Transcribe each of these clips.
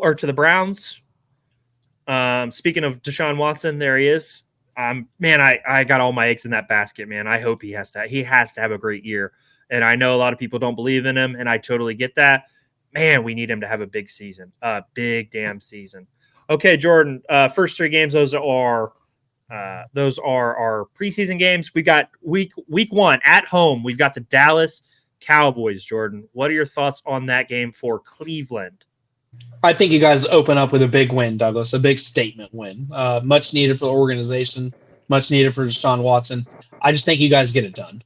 or to the Browns. Speaking of Deshaun Watson, there he is. Man, I got all my eggs in that basket, man. I hope he has to have a great year. And I know a lot of people don't believe in him, and I totally get that. Man, we need him to have a big season, a big damn season. Okay, Jordan, first 3 games, those are our preseason games. We got week 1 at home. We've got the Dallas Cowboys, Jordan. What are your thoughts on that game for Cleveland? I think you guys open up with a big win, Douglas, a big statement win. Much needed for the organization, much needed for Deshaun Watson. I just think you guys get it done.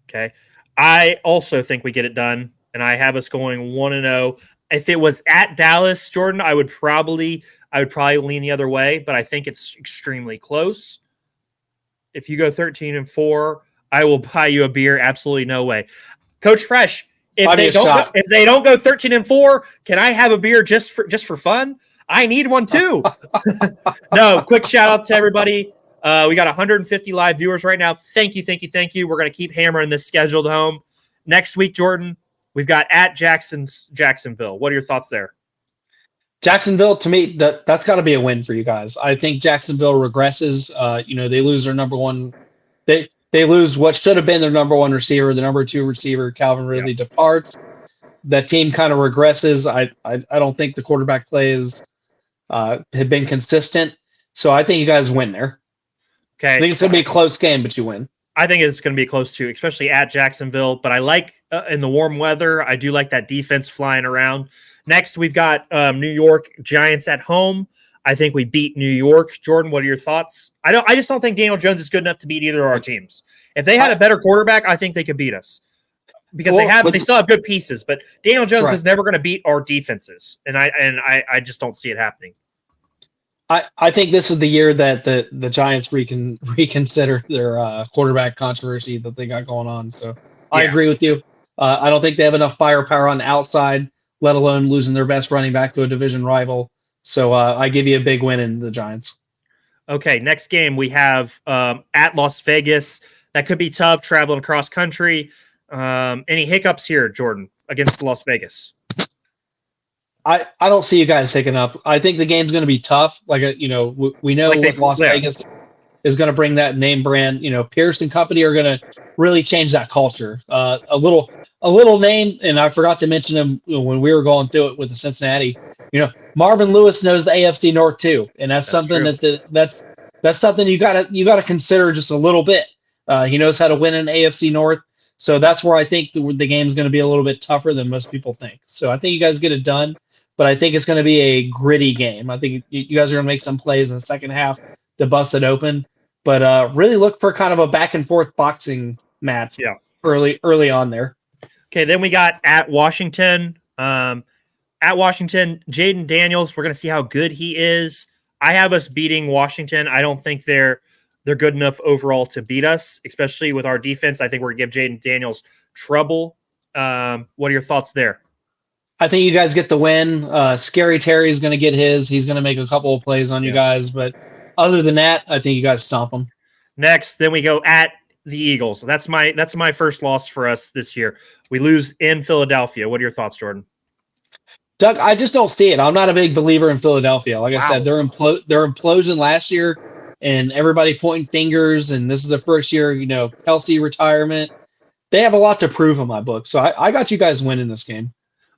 Okay. I also think we get it done, and I have us going 1-0. If it was at Dallas, Jordan, I would probably lean the other way, but I think it's extremely close. If you go 13-4, I will buy you a beer. Absolutely no way. Coach Fresh, if they don't go 13-4, can I have a beer just for fun? I need one too. No, quick shout out to everybody. We got 150 live viewers right now. Thank you. We're going to keep hammering this scheduled home. Next week, Jordan, we've got at Jacksonville. What are your thoughts there? Jacksonville, to me, that's got to be a win for you guys. I think Jacksonville regresses. They lose their number one. They lose what should have been their number 1 receiver, the number 2 receiver, Calvin Ridley departs. That team kind of regresses. I don't think the quarterback plays have been consistent. So I think you guys win there. Okay. I think it's going to be a close game, but you win. I think it's going to be close too, especially at Jacksonville. But I like in the warm weather, I do like that defense flying around. Next, we've got New York Giants at home. I think we beat New York. Jordan, what are your thoughts? I just don't think Daniel Jones is good enough to beat either of our teams. If they had a better quarterback, I think they could beat us because they still have good pieces. But Daniel Jones is never going to beat our defenses, and I just don't see it happening. I think this is the year that the Giants reconsider their quarterback controversy that they got going on. So I agree with you. I don't think they have enough firepower on the outside, let alone losing their best running back to a division rival. So I give you a big win in the Giants. Okay, next game we have at Las Vegas. That could be tough traveling across country. Any hiccups here, Jordan, against Las Vegas? I don't see you guys hicking up. I think the game's going to be tough. We know what Las Vegas is going to bring that name brand. Pierce and company are going to really change that culture. A little name, and I forgot to mention him when we were going through it with the Cincinnati. Marvin Lewis knows the AFC North too, and that's something true. that's something you gotta consider just a little bit. He knows how to win an AFC North, so that's where I think the game's going to be a little bit tougher than most people think. So I think you guys get it done, but I think it's going to be a gritty game. I think you guys are going to make some plays in the second half to bust it open, but really look for kind of a back and forth boxing match. Yeah, early on there. Okay, then we got at Washington. At Washington, Jaden Daniels, we're going to see how good he is. I have us beating Washington. I don't think they're good enough overall to beat us, especially with our defense. I think we're going to give Jaden Daniels trouble. What are your thoughts there? I think you guys get the win. Scary Terry is going to get his. He's going to make a couple of plays on you guys. But other than that, I think you guys stomp them. Next, then we go at the Eagles. That's my first loss for us this year. We lose in Philadelphia. What are your thoughts, Jordan? Doug, I just don't see it. I'm not a big believer in Philadelphia. Like I said, their implosion last year, and everybody pointing fingers, and this is the first year, Kelsey retirement. They have a lot to prove in my book, so I got you guys winning this game.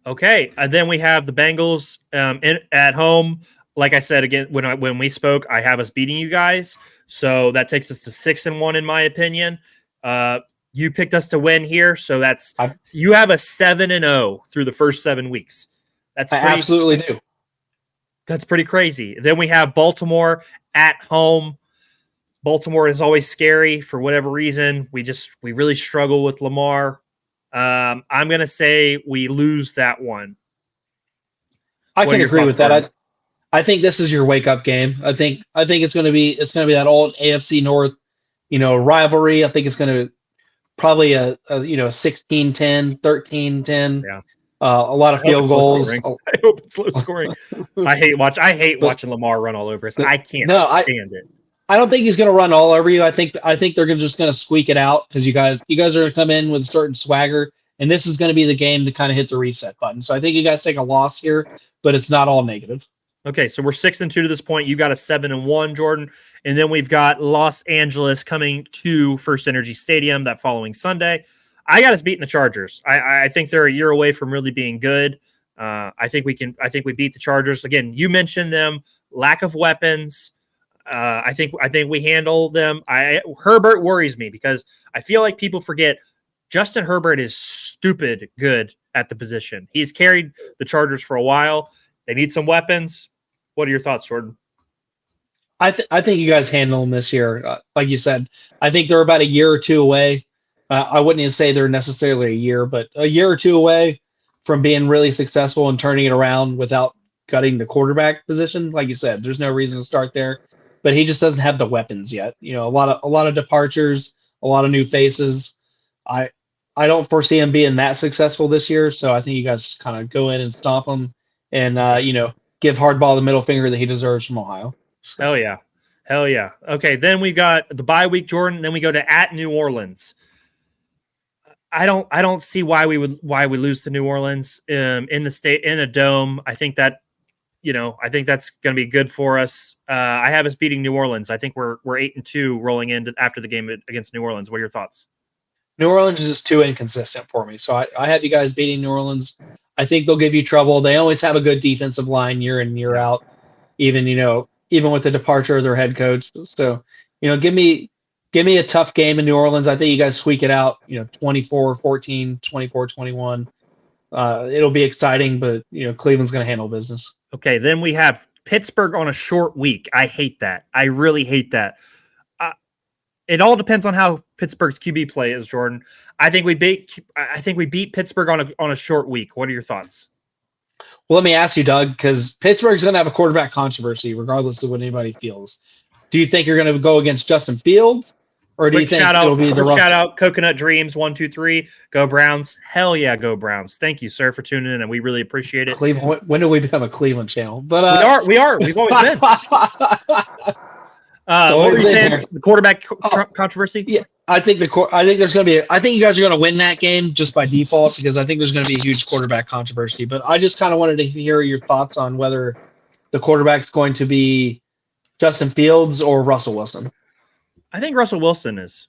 Okay, and then we have the Bengals at home. Like I said again, when we spoke, I have us beating you guys, so that takes us to 6-1 in my opinion. You picked us to win here, so you have a 7-0 through the first 7 weeks. I absolutely do. That's pretty crazy. Then we have Baltimore at home. Baltimore is always scary for whatever reason. We really struggle with Lamar. I'm going to say we lose that one. I can agree with that. I think this is your wake up game. I think it's going to be that old AFC North, rivalry. I think it's going to probably a 16-10, 13-10. Yeah. A lot of field goals. I hope it's low scoring. I hate watching Lamar run all over us. I can't stand it. I don't think he's going to run all over you. I think they're just going to squeak it out because you guys are going to come in with a certain swagger and this is going to be the game to kind of hit the reset button. So I think you guys take a loss here, but it's not all negative. Okay, so we're 6-2 to this point. You got a 7-1, Jordan, and then we've got Los Angeles coming to First Energy Stadium that following Sunday. I got us beating the Chargers. I think they're a year away from really being good. I think we beat the Chargers again. You mentioned them, lack of weapons. I think we handle them. Herbert worries me because I feel like people forget Justin Herbert is stupid good at the position. He's carried the Chargers for a while. They need some weapons. What are your thoughts, Jordan? I think you guys handle them this year. Like you said, I think they're about a year or two away. I wouldn't even say they're necessarily a year, but a year or two away from being really successful and turning it around without gutting the quarterback position. Like you said, there's no reason to start there, but he just doesn't have the weapons yet. You know, a lot of departures, a lot of new faces. I don't foresee him being that successful this year, so I think you guys kind of go in and stomp him and give Hardball the middle finger that he deserves from Ohio. So. Hell yeah. Okay, then we got the bye week, Jordan. Then we go to at New Orleans. I don't see why we lose to New Orleans in the state in a dome. I think that's going to be good for us. I have us beating New Orleans. I think we're 8-2 rolling in after the game against New Orleans. What are your thoughts? New Orleans is just too inconsistent for me. So I had you guys beating New Orleans. I think they'll give you trouble. They always have a good defensive line year in, year out, even with the departure of their head coach. So, give me a tough game in New Orleans. I think you guys squeak it out, 24-14, 24-21. It'll be exciting, but, Cleveland's going to handle business. Okay, then we have Pittsburgh on a short week. I hate that. I really hate that. It all depends on how Pittsburgh's QB play is, Jordan. I think we beat Pittsburgh on a short week. What are your thoughts? Well, let me ask you, Doug, because Pittsburgh's going to have a quarterback controversy, regardless of what anybody feels. Do you think you're going to go against Justin Fields, or do you think it'll be the shout out Coconut Dreams 1 2 3 Go Browns? Hell yeah, go Browns! Thank you, sir, for tuning in, and we really appreciate it. Cleveland. When do we become a Cleveland channel? But we are. We've always been. What were you saying? The quarterback controversy? Yeah, I think there's going to be. I think you guys are going to win that game just by default because I think there's going to be a huge quarterback controversy. But I just kind of wanted to hear your thoughts on whether the quarterback's going to be Justin Fields or Russell Wilson. I think Russell Wilson is.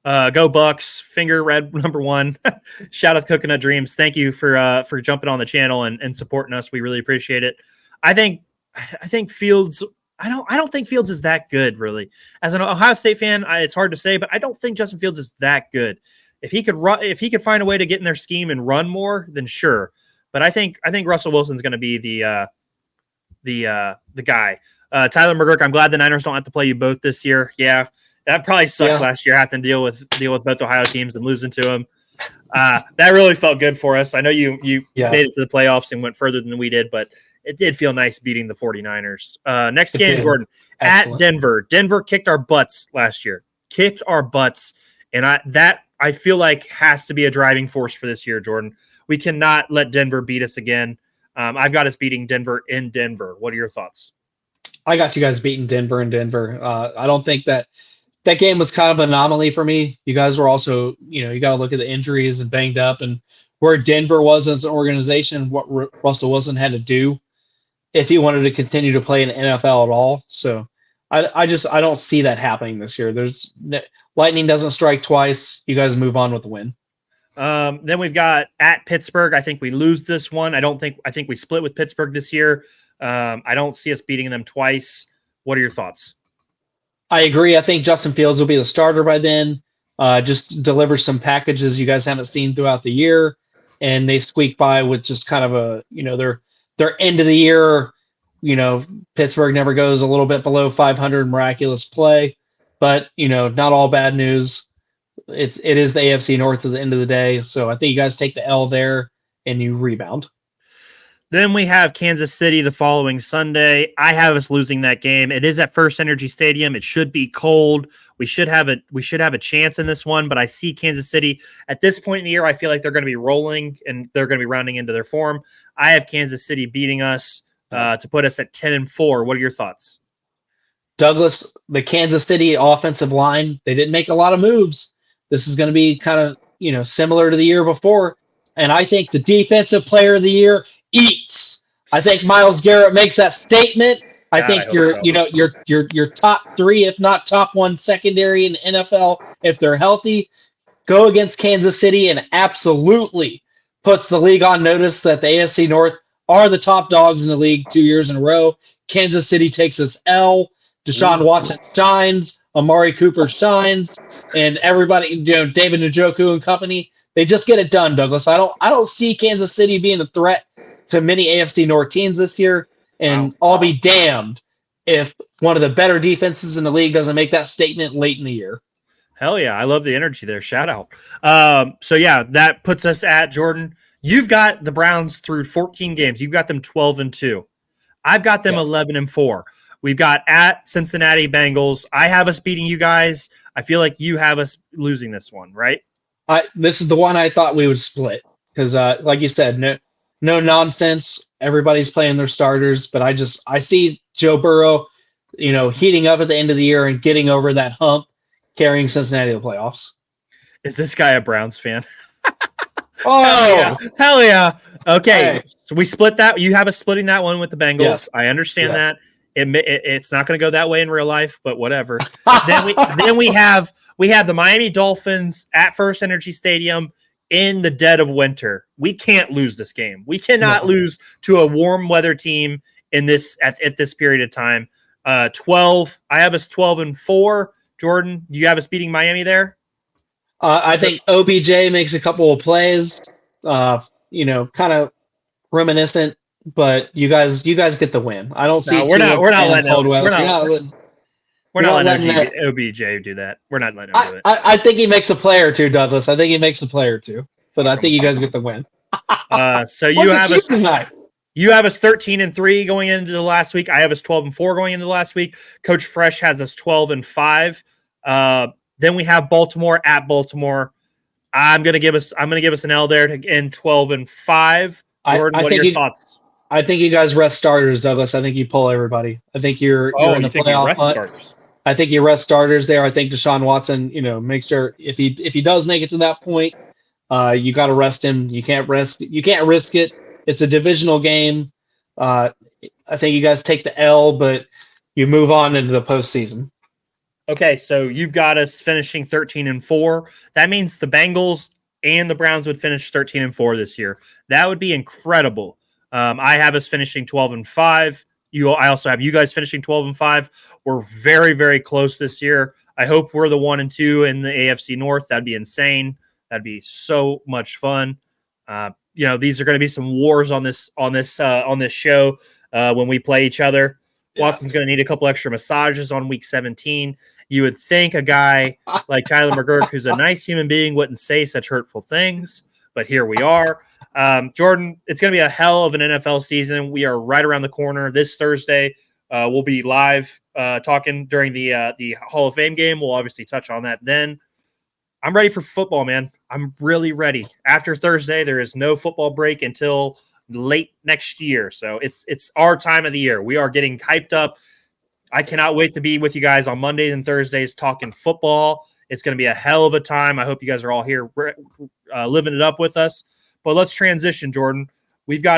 Go Bucks! Finger red number 1. Shout out to Coconut Dreams. Thank you for jumping on the channel and supporting us. We really appreciate it. I think Fields. I don't think Fields is that good, really. As an Ohio State fan, it's hard to say, but I don't think Justin Fields is that good. If he could find a way to get in their scheme and run more, then sure. But I think Russell Wilson's going to be the guy. Tyler McGurk, I'm glad the Niners don't have to play you both this year. Yeah, that probably sucked last year, having to deal with both Ohio teams and losing to them. That really felt good for us. I know you made it to the playoffs and went further than we did, but it did feel nice beating the 49ers. Next game, Gordon, at Denver. Denver kicked our butts last year. And I feel like has to be a driving force for this year, Jordan. We cannot let Denver beat us again. I've got us beating Denver in Denver. What are your thoughts? I got you guys beating Denver in Denver. I don't think that game was kind of an anomaly for me. You guys were also, you got to look at the injuries and banged up and where Denver was as an organization, what Russell Wilson had to do if he wanted to continue to play in the NFL at all. So I don't see that happening this year. Lightning doesn't strike twice. You guys move on with the win. Then we've got at Pittsburgh. I think we lose this one. I think we split with Pittsburgh this year. I don't see us beating them twice. What are your thoughts? I agree. I think Justin Fields will be the starter by then. Just deliver some packages you guys haven't seen throughout the year. And they squeak by with just kind of a, their end of the year, Pittsburgh never goes a little bit below 500 miraculous play, but not all bad news. It is the AFC North at the end of the day. So I think you guys take the L there and you rebound. Then we have Kansas City the following Sunday. I have us losing that game. It is at First Energy Stadium. It should be cold. We should have a chance in this one, but I see Kansas City at this point in the year. I feel like they're going to be rolling and they're going to be rounding into their form. I have Kansas City beating us to put us at 10-4. What are your thoughts? Douglas, the Kansas City offensive line, they didn't make a lot of moves. This is going to be kind of similar to the year before. And I think the defensive player of the year eats. I think Myles Garrett makes that statement. I think your top three, if not top one secondary in the NFL, if they're healthy, go against Kansas City and absolutely puts the league on notice that the AFC North are the top dogs in the league 2 years in a row. Kansas City takes this L. Deshaun Watson shines. Amari Cooper shines. And everybody, David Njoku and company, they just get it done, Douglas. I don't see Kansas City being a threat to many AFC North teams this year. And I'll be damned if one of the better defenses in the league doesn't make that statement late in the year. Hell yeah. I love the energy there. Shout out. So yeah, that puts us at Jordan. You've got the Browns through 14 games. You've got them 12-2. I've got them 11-4. We've got at Cincinnati Bengals. I have us beating you guys. I feel like you have us losing this one, right? This is the one I thought we would split because, like you said, no nonsense. Everybody's playing their starters, but I see Joe Burrow, heating up at the end of the year and getting over that hump, carrying Cincinnati to the playoffs. Is this guy a Browns fan? Oh, hell yeah. Okay. So we split that. You have us splitting that one with the Bengals. Yes. I understand that. It's not going to go that way in real life, but whatever. then we have the Miami Dolphins at First Energy Stadium in the dead of winter. We can't lose this game. We cannot lose to a warm weather team in this at this period of time. 12. I have us 12-4. Jordan, do you have us beating Miami there? I think OBJ makes a couple of plays, kind of reminiscent, but you guys get the win. I don't see. We're not letting OBJ do that. We're not letting him do it. I think he makes a play or two, Douglas. I think he makes a play or two, but I think you guys get the win. So you have us tonight. You have us 13-3 going into the last week. I have us 12-4 going into the last week. Coach Fresh has us 12-5. Then we have Baltimore at Baltimore. I'm gonna give us an L there to end 12-5. Jordan, what are your thoughts? I think you guys rest starters, Douglas. I think you pull everybody. I think you're in the playoff hunt. I think you rest starters there. I think Deshaun Watson, make sure if he does make it to that point, you got to rest him. You can't risk it. It's a divisional game. I think you guys take the L, but you move on into the postseason. Okay, so you've got us finishing 13-4. That means the Bengals and the Browns would finish 13-4 this year. That would be incredible. I have us finishing 12-5. I also have you guys finishing 12-5. We're very, very close this year. I hope we're the 1-2 in the AFC North. That'd be insane. That'd be so much fun. These are going to be some wars on this show when we play each other. Yes. Watson's going to need a couple extra massages on week 17. You would think a guy like Kyler McGurk, who's a nice human being, wouldn't say such hurtful things, but here we are. Jordan, it's going to be a hell of an NFL season. We are right around the corner this Thursday. We'll be live talking during the Hall of Fame game. We'll obviously touch on that then. I'm ready for football, man. I'm really ready. After Thursday, there is no football break until late next year. So it's our time of the year. We are getting hyped up. I cannot wait to be with you guys on Mondays and Thursdays talking football. It's going to be a hell of a time. I hope you guys are all here living it up with us. But let's transition, Jordan. We've got